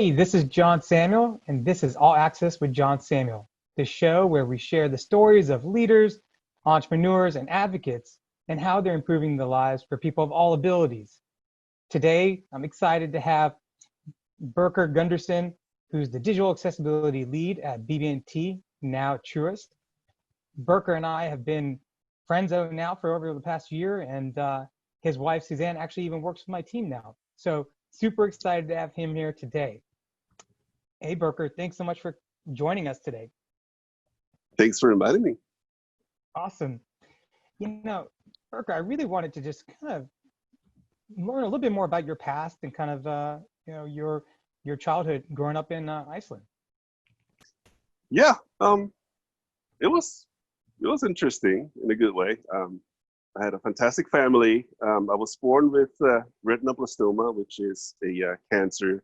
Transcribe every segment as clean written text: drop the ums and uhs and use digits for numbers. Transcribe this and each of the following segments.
Hey, this is John Samuel, and this is All Access with John Samuel, the show where we share the stories of leaders, entrepreneurs, and advocates and how they're improving the lives for people of all abilities. Today, I'm excited to have Birkir Gunnarsson, who's the digital accessibility lead at BB&T, now Truist. Birkir and I have been friends now for over the past year, and his wife, Suzanne, actually even works with my team now. So super excited to have him here today. Hey, Birkir, thanks so much for joining us today. Thanks for inviting me. Awesome. You know, Birkir, I really wanted to just kind of learn a little bit more about your past and kind of, your childhood growing up in Iceland. Yeah, it was interesting in a good way. I had a fantastic family. I was born with retinoblastoma, which is a cancer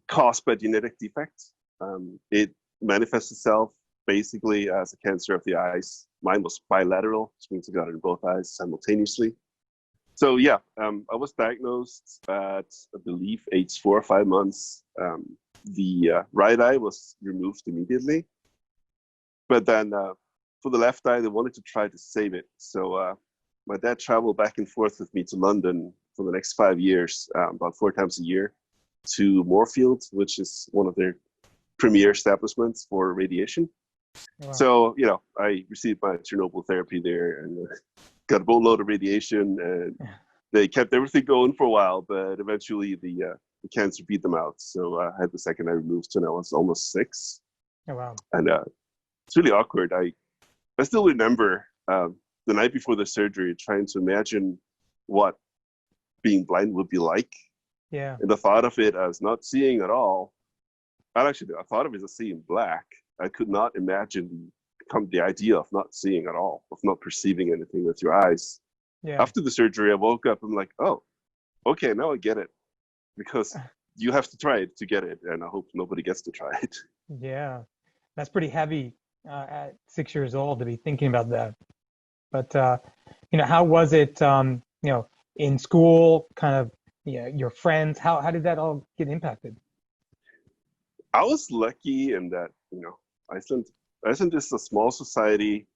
caused by genetic defect. It manifests itself basically as a cancer of the eyes. Mine was bilateral, which means I got it in both eyes simultaneously. So yeah, I was diagnosed at, I believe, age 4 or 5 months. The right eye was removed immediately. But then for the left eye, they wanted to try to save it. So my dad traveled back and forth with me to London for the next 5 years, about 4 times a year, to Moorfield, which is one of their premier establishments for radiation. Wow. So, I received my Chernobyl therapy there and got a boatload of radiation, and they kept everything going for a while, but eventually the cancer beat them out. So I had the second eye removed when I was almost 6. Oh, wow. And it's really awkward. I still remember the night before the surgery trying to imagine what being blind would be like. Yeah. And the thought of it as not seeing at all, I thought of it as seeing black. I could not imagine the idea of not seeing at all, of not perceiving anything with your eyes. Yeah. After the surgery, I woke up, I'm like, oh, okay, now I get it. Because you have to try it to get it, and I hope nobody gets to try it. Yeah, that's pretty heavy at 6 years old to be thinking about that. But, how was it, in school, kind of, your friends, how did that all get impacted? I was lucky in that, Iceland is a small society,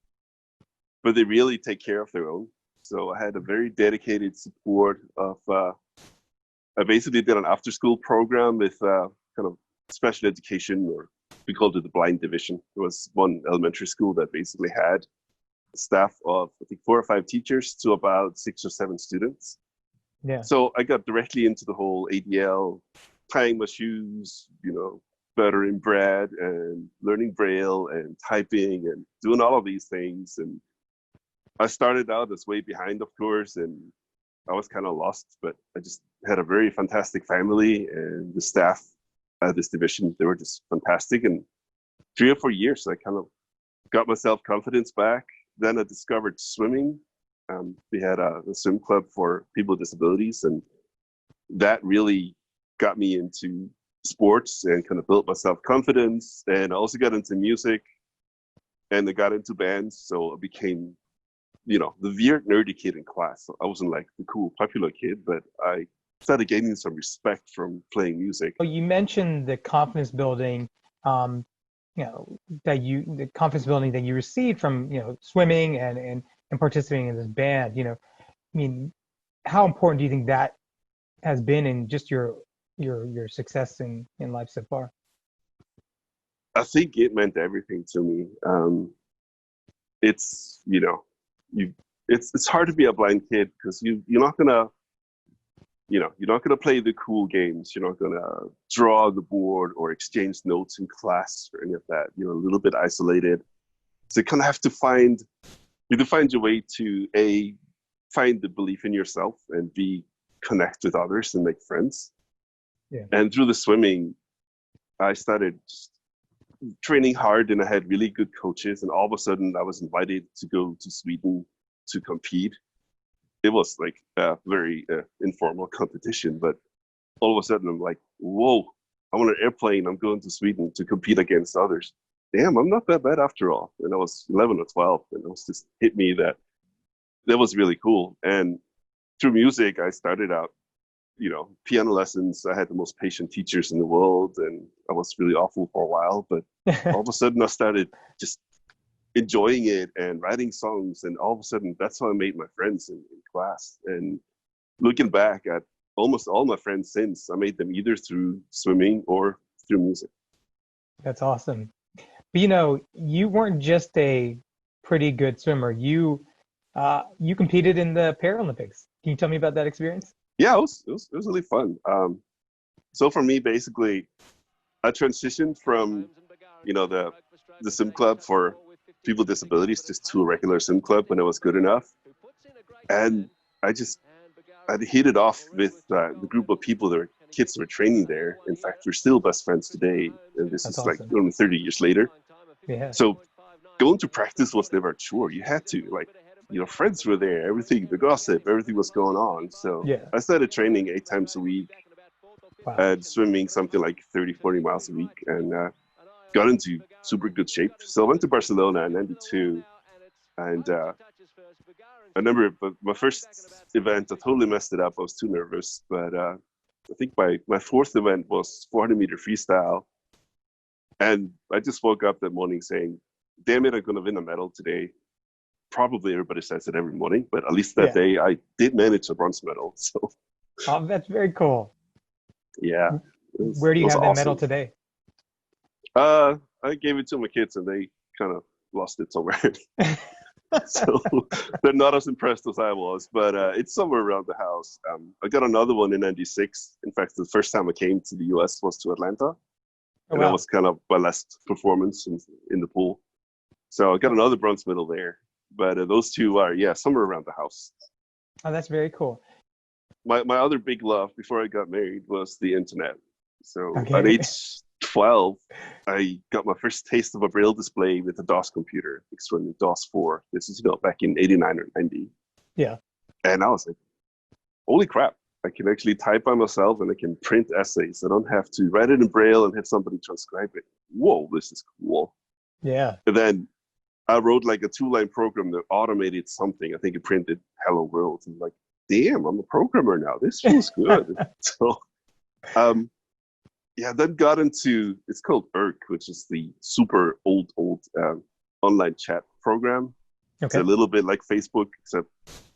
but they really take care of their own. So I had a very dedicated support of, I basically did an after-school program with kind of special education, or we called it the blind division. There was one elementary school that basically had a staff of, I think, 4 or 5 teachers to about 6 or 7 students. Yeah. So I got directly into the whole ADL, tying my shoes, buttering bread and learning Braille and typing and doing all of these things. And I started out as way behind, of course, and I was kind of lost, but I just had a very fantastic family, and the staff at this division, they were just fantastic. And 3 or 4 years, I kind of got my self-confidence back. Then I discovered swimming. We had a swim club for people with disabilities, and that really got me into sports and kind of built my self-confidence. And I also got into music, and I got into bands, so I became the weird nerdy kid in class. I wasn't like the cool popular kid, but I started gaining some respect from playing music. Well, you mentioned the confidence building, the confidence building that you received from, swimming and participating in this band. How important do you think that has been in just your success in life so far? I think it meant everything to me. It's it's hard to be a blind kid because you're not gonna play the cool games. You're not gonna draw on the board or exchange notes in class or any of that. You're a little bit isolated, so you kind of have to find your way to find the belief in yourself, and connect with others and make friends. Yeah. And through the swimming, I started training hard, and I had really good coaches, and all of a sudden I was invited to go to Sweden to compete. It was like a very informal competition, but all of a sudden I'm like, whoa, I'm on an airplane, I'm going to Sweden to compete against others. Damn, I'm not that bad after all. And I was 11 or 12, and it was just hit me that was really cool. And through music, I started out piano lessons. I had the most patient teachers in the world, and I was really awful for a while. But all of a sudden, I started just enjoying it and writing songs, and all of a sudden, that's how I made my friends in class. And looking back at almost all my friends since, I made them either through swimming or through music. That's awesome. But you weren't just a pretty good swimmer. You competed in the Paralympics. Can you tell me about that experience? Yeah, it was really fun. So for me, basically, I transitioned from the swim club for people with disabilities just to a regular swim club when I was good enough, and I'd hit it off with the group of people that were kids that were training there. In fact, we're still best friends today, and this That's is like awesome. only 30 years later. Yeah. So going to practice was never a chore. You had to, friends were there, everything, the gossip, everything was going on. So Yeah. I started training 8 times a week Wow. and swimming something like 30, 40 miles a week, and got into super good shape. So I went to Barcelona in 92, and I remember my first event, I totally messed it up. I was too nervous, but I think my fourth event was 400-meter freestyle. And I just woke up that morning saying, damn it, I'm going to win a medal today. Probably everybody says it every morning, but at least that day I did manage a bronze medal. So, That's very cool. yeah, Where do it you was have that medal awesome. today? I gave it to my kids and they kind of lost it somewhere. So they're not as impressed as I was, but it's somewhere around the house. I got another one in 96. In fact, the first time I came to the US was to Atlanta. Oh, And that wow. was kind of my last performance in the pool. So I got another bronze medal there. But those two are, somewhere around the house. Oh, that's very cool. My other big love before I got married was the internet. So at Okay. age 12, I got my first taste of a braille display with a DOS computer, extremely DOS 4. This is back in 89 or 90. Yeah. And I was like, holy crap, I can actually type by myself and I can print essays. I don't have to write it in braille and have somebody transcribe it. Whoa, this is cool. Yeah. And then I wrote like a 2-line program that automated something. I think it printed Hello World. And like, damn, I'm a programmer now. This feels good. So, then got into, it's called Irk, which is the super old online chat program. Okay. It's a little bit like Facebook, except,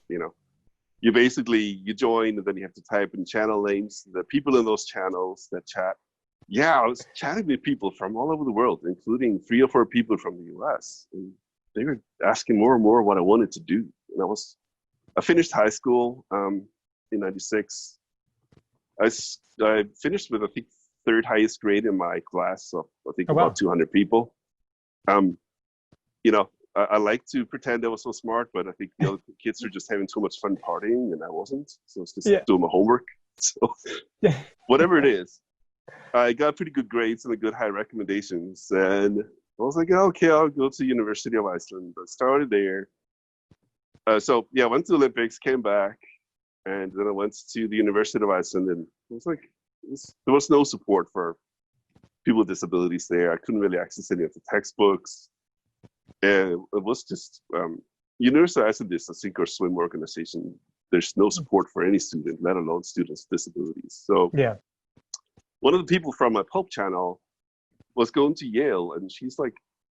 you join and then you have to type in channel names. The people in those channels that chat. Yeah, I was chatting with people from all over the world, including 3 or 4 people from the US. And they were asking more and more what I wanted to do. And I finished high school in 96. I finished with, I think, 3rd highest grade in my class of, I think, about 200 people. I like to pretend I was so smart, but I think the other kids were just having too much fun partying, and I wasn't. So I was just doing my homework. So whatever it is, I got pretty good grades and good high recommendations. And I was like, okay, I'll go to University of Iceland. I started there. I went to the Olympics, came back, and then I went to the University of Iceland, and it was like, there was no support for people with disabilities there. I couldn't really access any of the textbooks. And it was just, University of Iceland is a sink or swim organization. There's no support for any student, let alone students with disabilities. So one of the people from my pulp channel was going to Yale, and she's like,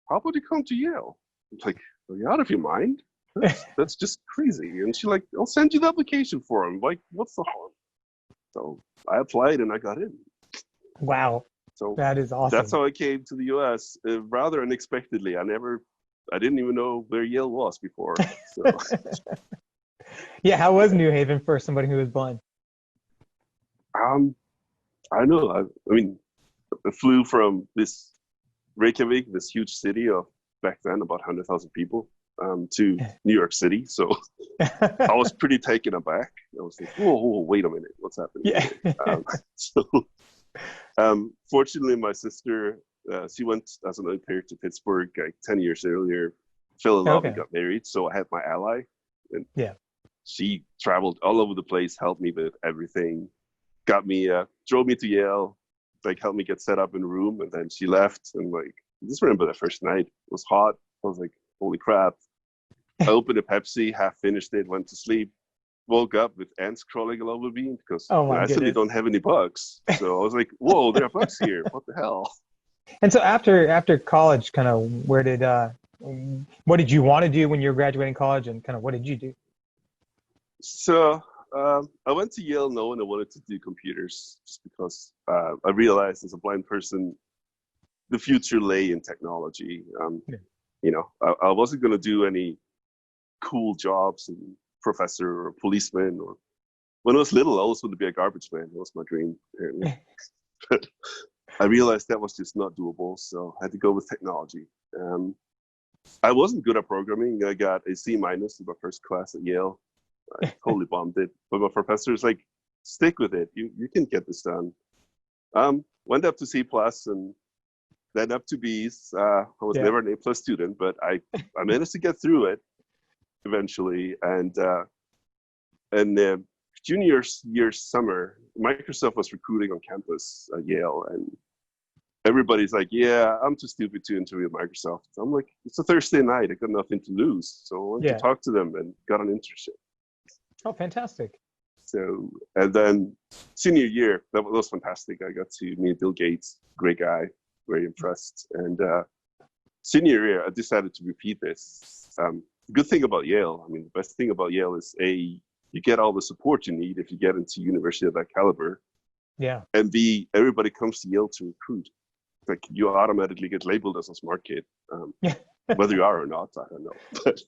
how about you come to Yale? I'm like, are you out of your mind? That's just crazy. And she's like, I'll send you the application form. Like, what's the harm? So I applied and I got in. Wow. So that is awesome. That's how I came to the US, rather unexpectedly. I didn't even know where Yale was before. So. Yeah, how was New Haven for somebody who was blind? I know. I flew from this Reykjavik, this huge city of back then about 100,000 people, to New York City. So I was pretty taken aback. I was like, whoa, wait a minute, what's happening? Yeah. Fortunately, my sister, she went as an au pair to Pittsburgh like 10 years earlier, fell in love and got married. So I had my ally. And she traveled all over the place, helped me with everything, drove me to Yale, helped me get set up in a room. And then she left. And I just remember the first night. It was hot. I was like, holy crap. I opened a Pepsi, half finished it, went to sleep. woke up with ants crawling all over me because Oh in my Iceland you goodness. don't have any bugs. So I was like, whoa, there are bugs here. What the hell? And so after college, kind of what did you want to do when you were graduating college, and kind of what did you do? So I went to Yale knowing I wanted to do computers just because I realized as a blind person, the future lay in technology. Yeah. I wasn't going to do any cool jobs and professor or policeman or when I was little, I always wanted to be a garbage man. That was my dream, apparently. But I realized that was just not doable, so I had to go with technology. I wasn't good at programming. I got a C minus in my first class at Yale. I totally bombed it. But my professor was like, stick with it. You can get this done. Went up to C plus and then up to B's. I was Yeah. never an A plus student, but I managed to get through it eventually. And junior year summer, Microsoft was recruiting on campus at Yale, and everybody's like, "Yeah, I'm too stupid to interview at Microsoft." I'm like, "It's a Thursday night. I got nothing to lose, so I went to Yeah. talk to them and got an internship." Oh, fantastic. So, and then senior year, that was fantastic. I got to meet Bill Gates, great guy, very impressed. And senior year, I decided to repeat this. The good thing about Yale, I mean, the best thing about Yale is you get all the support you need if you get into university of that caliber. Yeah. And B, everybody comes to Yale to recruit. Like you automatically get labeled as a smart kid, Yeah. whether you are or not, I don't know. But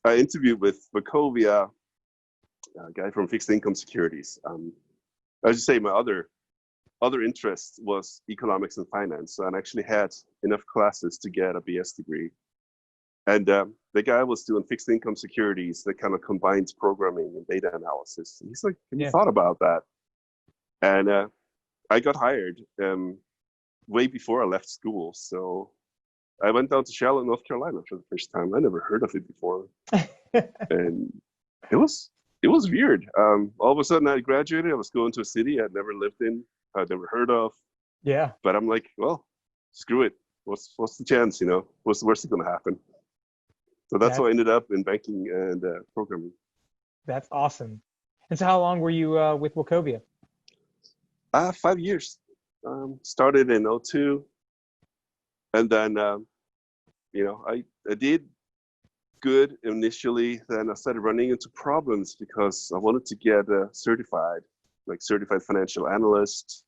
I interviewed with Wachovia, a guy from fixed income securities. I should say my other interest was economics and finance. So I actually had enough classes to get a BS degree. And the guy was doing fixed income securities that kind of combines programming and data analysis. And he's like, have you Yeah. thought about that? And I got hired way before I left school. So I went down to Charlotte, North Carolina for the first time. I never heard of it before. And it was weird. All of a sudden I graduated. I was going to a city I'd never lived in, I'd never heard of. Yeah. But I'm like, well, screw it. What's the chance, you know? What's the worst that's going to happen? So that's how I ended up in banking and programming. That's awesome. And so how long were you with Wachovia? 5 years. Started in '02. And then, I did good initially. Then I started running into problems because I wanted to get certified financial analyst.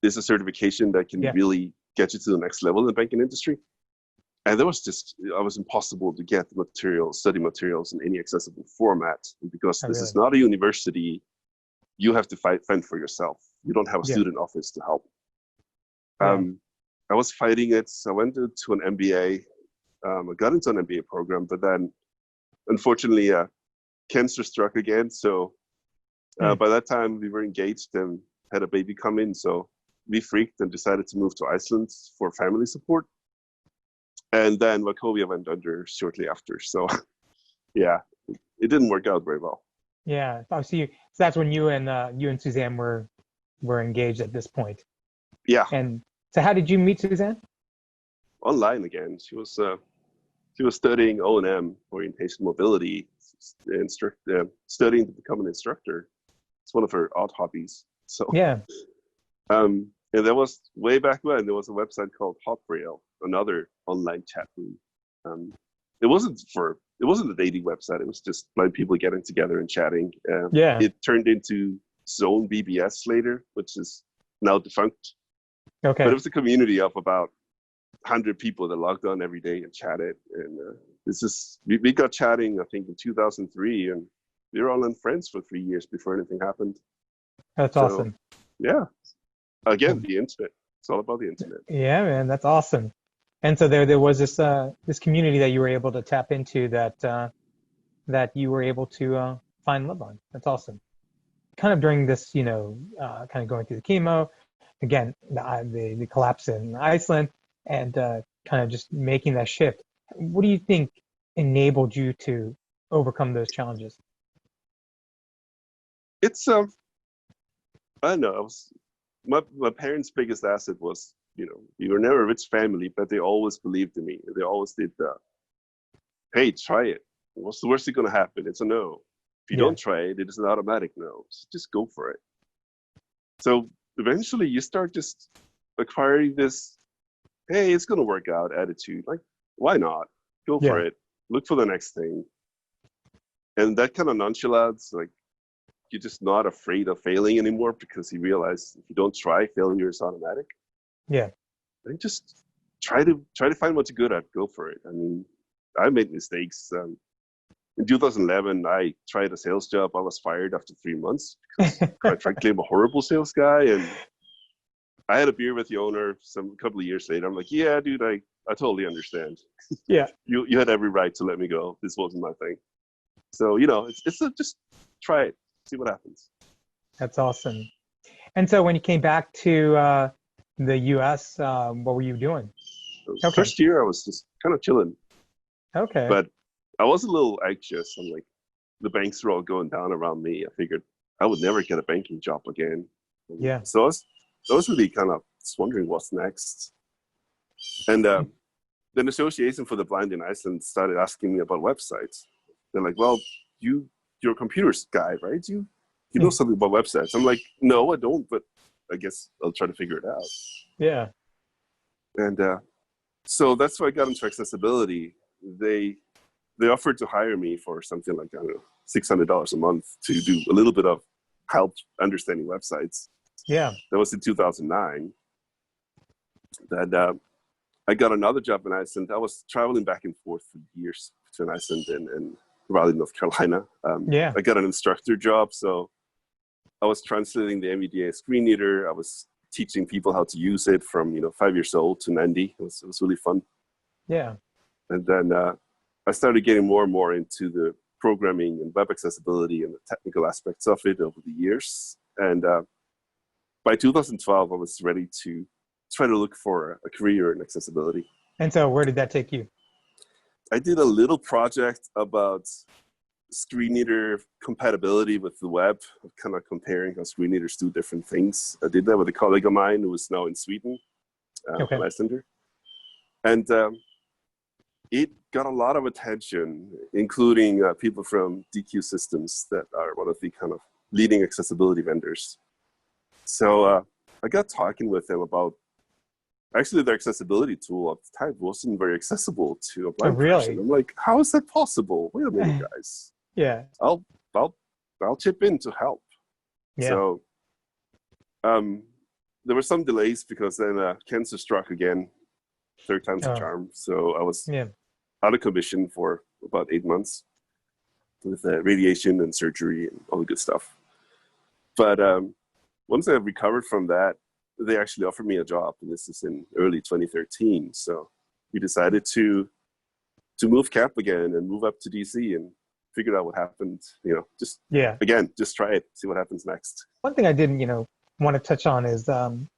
This is a certification that can really get you to the next level in the banking industry. And I was impossible to get the study materials in any accessible format. And because this is not a university, you have to fend for yourself. You don't have a student office to help. I was fighting it. So I went to an MBA. I got into an MBA program, but then unfortunately, cancer struck again. So by that time, we were engaged and had a baby come in. So we freaked and decided to move to Iceland for family support. And then Wachovia went under shortly after. So yeah, it didn't work out very well. Yeah. Oh, so that's when you and Suzanne were engaged at this point. Yeah. And so how did you meet Suzanne? Online again. She was studying O&M, orientation mobility, studying to become an instructor. It's one of her odd hobbies. So yeah. And that was way back when. There was a website called Hoprail, another online chat room. It wasn't a dating website. It was just blind people getting together and chatting. It turned into Zone BBS later, which is now defunct. Okay. But it was a community of about 100 people that logged on every day and chatted. And we got chatting, I think, in 2003, and we were all in friends for 3 years before anything happened. That's awesome. Yeah. Again, the internet. It's all about the internet. Yeah, man, that's awesome. And so there was this community that you were able to tap into that you were able to find love on. That's awesome. Kind of during this, kind of going through the chemo, again, the collapse in Iceland, and kind of just making that shift. What do you think enabled you to overcome those challenges? It's I don't know. My parents' biggest asset was, we were never a rich family, but they always believed in me. They always did hey, try it. what's the worst thing going to happen? It's a no. If you don't try it, it is an automatic no. So just go for it. So eventually you start just acquiring this, hey, it's going to work out attitude. Like, why not? Go for it. Look for the next thing. And that kind of nonchalance, like, you're just not afraid of failing anymore because you realize if you don't try, failure is automatic. Yeah. And just try to find what you're good at. Go for it. I mean, I made mistakes. In 2011, I tried a sales job. I was fired after 3 months because, quite frankly, I'm a horrible sales guy. And I had a beer with the owner a couple of years later. I'm like, yeah, dude, I totally understand. Yeah. You had every right to let me go. This wasn't my thing. So, you know, just try it. See what happens. That's awesome. And so when you came back to the US, what were you doing? First year, I was just kind of chilling. Okay. But I was a little anxious. I'm like, the banks were all going down around me. I figured I would never get a banking job again. Yeah. So I was really kind of just wondering what's next. And the Association for the Blind in Iceland started asking me about websites. They're like, well, you're a computers guy, right? You know something about websites. I'm like, no, I don't, but I guess I'll try to figure it out. Yeah. And so that's why I got into accessibility. They offered to hire me for something like, I don't know, $600 a month to do a little bit of help understanding websites. Yeah. That was in 2009. And I got another job in Iceland. I was traveling back and forth for years between Iceland and Raleigh, North Carolina. I got an instructor job, so I was translating the NVDA screen reader. I was teaching people how to use it from 5 years old to 90. It was really fun. Yeah. And then I started getting more and more into the programming and web accessibility and the technical aspects of it over the years. And by 2012, I was ready to try to look for a career in accessibility. And so where did that take you? I did a little project about screen reader compatibility with the web, kind of comparing how screen readers do different things. I did that with a colleague of mine who is now in Sweden, an Icelander. And it got a lot of attention, including people from DQ Systems that are one of the kind of leading accessibility vendors. So I got talking with them about, actually their accessibility tool at the time wasn't very accessible to a blind person. I'm like, how is that possible? Wait a minute, guys. Yeah. I'll chip in to help. Yeah. So there were some delays because then cancer struck again, third time's a charm. So I was out of commission for about 8 months with radiation and surgery and all the good stuff. But once I recovered from that, they actually offered me a job, and this is in early 2013. So we decided to move camp again and move up to DC and figure out what happened. Just try it, see what happens next. One thing I didn't, want to touch on is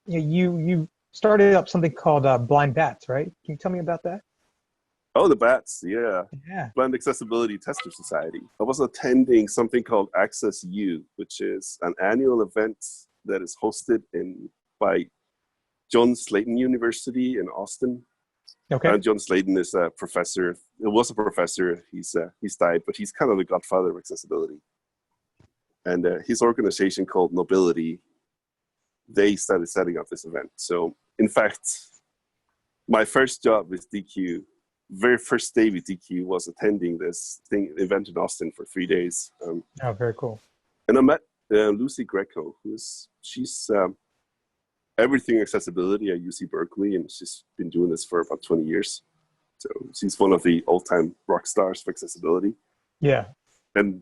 you started up something called Blind Bats, right? Can you tell me about that? Oh, the BATS, yeah. Yeah. Blind Accessibility Tester Society. I was attending something called Access U, which is an annual event that is hosted by John Slayton University in Austin. Okay. John Slayton is a professor. He was a professor. He's died, but he's kind of the godfather of accessibility. And his organization called Nobility, they started setting up this event. So, in fact, my first job with DQ, very first day with DQ, was attending this event in Austin for 3 days. Oh, very cool. And I met Lucy Greco, she's everything accessibility at UC Berkeley, and she's been doing this for about 20 years. So she's one of the all-time rock stars for accessibility. Yeah. And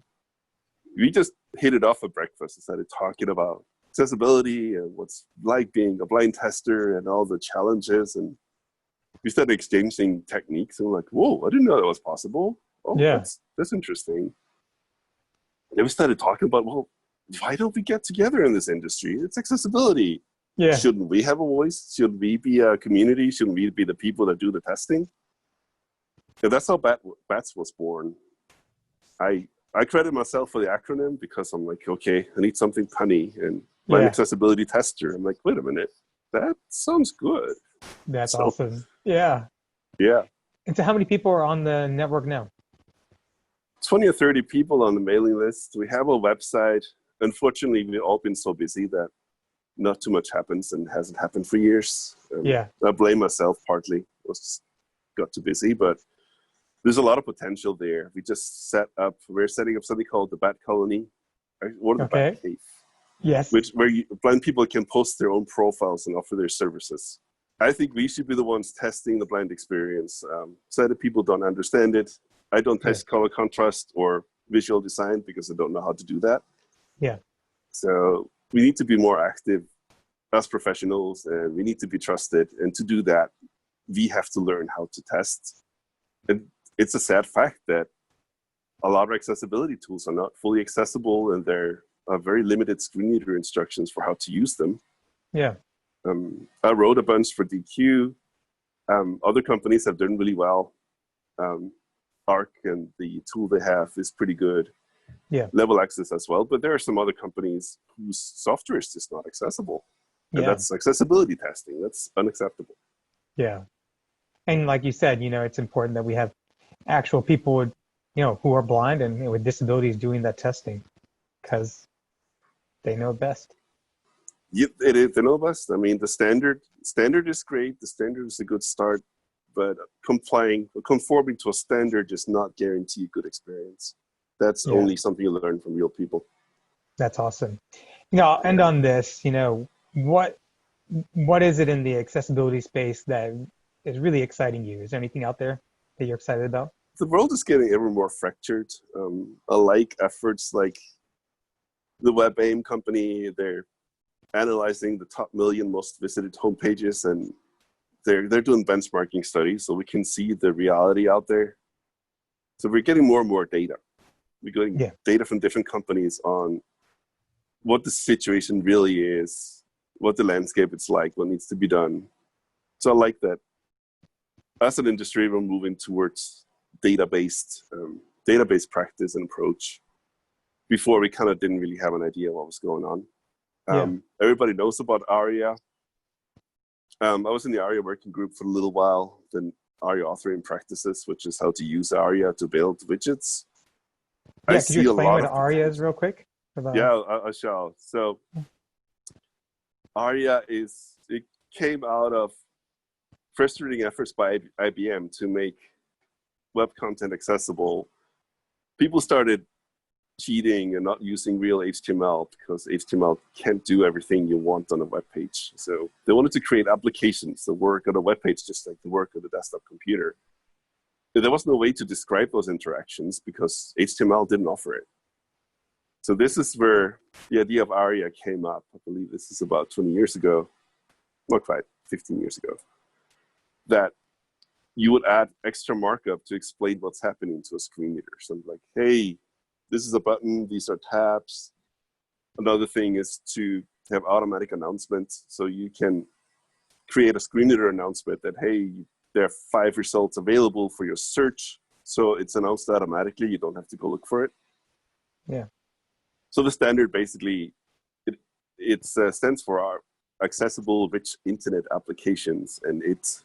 we just hit it off at breakfast and started talking about accessibility and what's like being a blind tester and all the challenges. And we started exchanging techniques, and we're like, whoa, I didn't know that was possible. Oh, yeah. That's interesting. And we started talking about, well, why don't we get together in this industry? It's accessibility. Yeah. Shouldn't we have a voice? Should we be a community? Shouldn't we be the people that do the testing? And that's how BATS was born. I credit myself for the acronym because I'm like, okay, I need something punny, and blind accessibility tester. I'm like, wait a minute, that sounds good. That's awesome. Yeah. Yeah. And so how many people are on the network now? 20 or 30 people on the mailing list. We have a website. Unfortunately, we've all been so busy that not too much happens and hasn't happened for years. Yeah. I blame myself partly. I was just got too busy, but there's a lot of potential there. We're setting up something called the Bat Colony, or the Bat Okay. Cave, Yes. where blind people can post their own profiles and offer their services. I think we should be the ones testing the blind experience. So that people don't understand it. I don't test color contrast or visual design because I don't know how to do that. Yeah. So we need to be more active as professionals, and we need to be trusted. And to do that, we have to learn how to test. And it's a sad fact that a lot of accessibility tools are not fully accessible, and there are very limited screen reader instructions for how to use them. Yeah. I wrote a bunch for DQ. Other companies have done really well. ARC and the tool they have is pretty good. Yeah. Level Access as well, but there are some other companies whose software is just not accessible. And that's accessibility testing. That's unacceptable. Yeah. And like you said, it's important that we have actual people with, who are blind and with disabilities doing that testing, because they know best. Yeah, it is. They know best. I mean, the standard is great. The standard is a good start, but conforming to a standard does not guarantee a good experience. That's only something you learn from real people. That's awesome. I'll end on this. What is it in the accessibility space that is really exciting you? Is there anything out there that you're excited about? The world is getting ever more fractured. I like efforts like the WebAIM company. They're analyzing the top 1 million most visited homepages, and they're doing benchmarking studies so we can see the reality out there. So we're getting more and more data. We're getting data from different companies on what the situation really is, what the landscape is like, what needs to be done. So I like that. As an industry, we're moving towards data-based practice and approach. Before, we kind of didn't really have an idea what was going on. Everybody knows about Aria. I was in the Aria working group for a little while, then Aria authoring practices, which is how to use Aria to build widgets. Yeah, could you explain what Aria is real quick? Yeah, I shall. So Aria it came out of frustrating efforts by IBM to make web content accessible. People started cheating and not using real HTML because HTML can't do everything you want on a web page. So they wanted to create applications that work on a web page just like they work on a desktop computer. There was no way to describe those interactions because HTML didn't offer it. So this is where the idea of Aria came up. I believe this is about 20 years ago, not quite, 15 years ago, that you would add extra markup to explain what's happening to a screen reader. So like, hey, this is a button, these are tabs. Another thing is to have automatic announcements. So you can create a screen reader announcement that, hey, there are 5 results available for your search. So it's announced automatically. You don't have to go look for it. Yeah. So the standard basically, it stands for our accessible rich internet applications. And it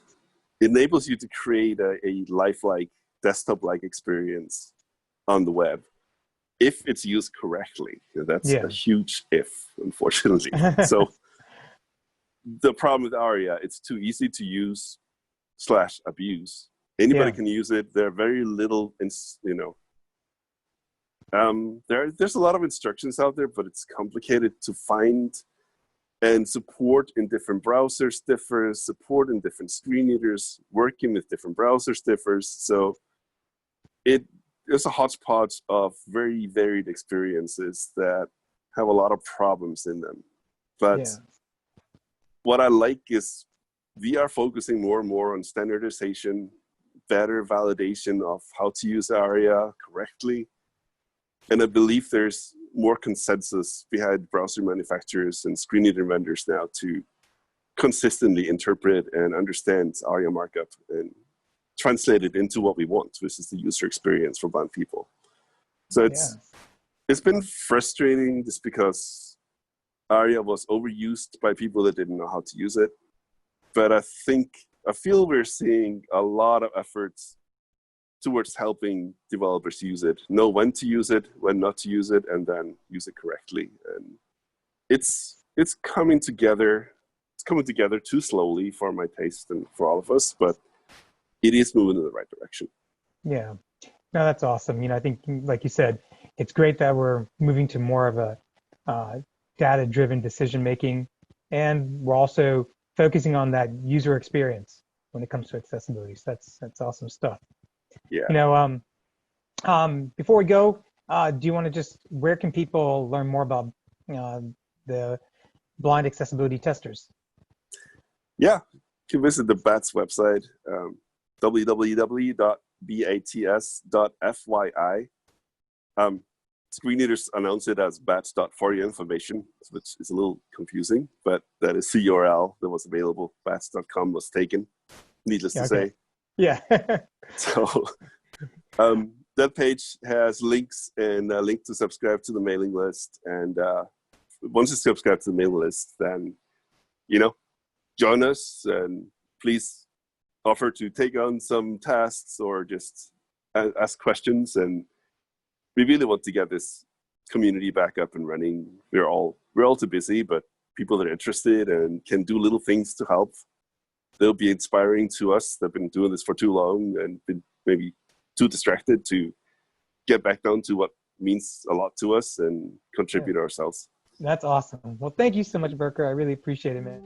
enables you to create a lifelike, desktop-like experience on the web if it's used correctly. That's a huge if, unfortunately. So the problem with Aria, it's too easy to use / abuse. Anybody can use it. There are very little, there's a lot of instructions out there, but it's complicated to find, and support in different browsers differs, support in different screen readers, working with different browsers differs. So there's a hodgepodge of very varied experiences that have a lot of problems in them. But what I like is we are focusing more and more on standardization, better validation of how to use Aria correctly. And I believe there's more consensus behind browser manufacturers and screen reader vendors now to consistently interpret and understand Aria markup and translate it into what we want, which is the user experience for blind people. So it's been frustrating just because Aria was overused by people that didn't know how to use it. But I feel we're seeing a lot of efforts towards helping developers use it, know when to use it, when not to use it, and then use it correctly. And it's coming together. It's coming together too slowly for my taste and for all of us, but it is moving in the right direction. Yeah. No, that's awesome. I think, like you said, it's great that we're moving to more of a data-driven decision-making, and we're also focusing on that user experience when it comes to accessibility. So that's awesome stuff. Yeah. Before we go, do you want to where can people learn more about the blind accessibility testers? Yeah, you can visit the BATS website, www.bats.fyi. Screen readers announce it as bats.for your information, which is a little confusing, but that is the URL that was available. Bats.com was taken, needless to say. Yeah. So that page has links and a link to subscribe to the mailing list. And once you subscribe to the mailing list, then, join us and please offer to take on some tasks or just ask questions. And we really want to get this community back up and running. We're all too busy, but people that are interested and can do little things to help, they'll be inspiring to us that have been doing this for too long and been maybe too distracted to get back down to what means a lot to us and contribute ourselves. That's awesome. Well, thank you so much, Birkir. I really appreciate it, man.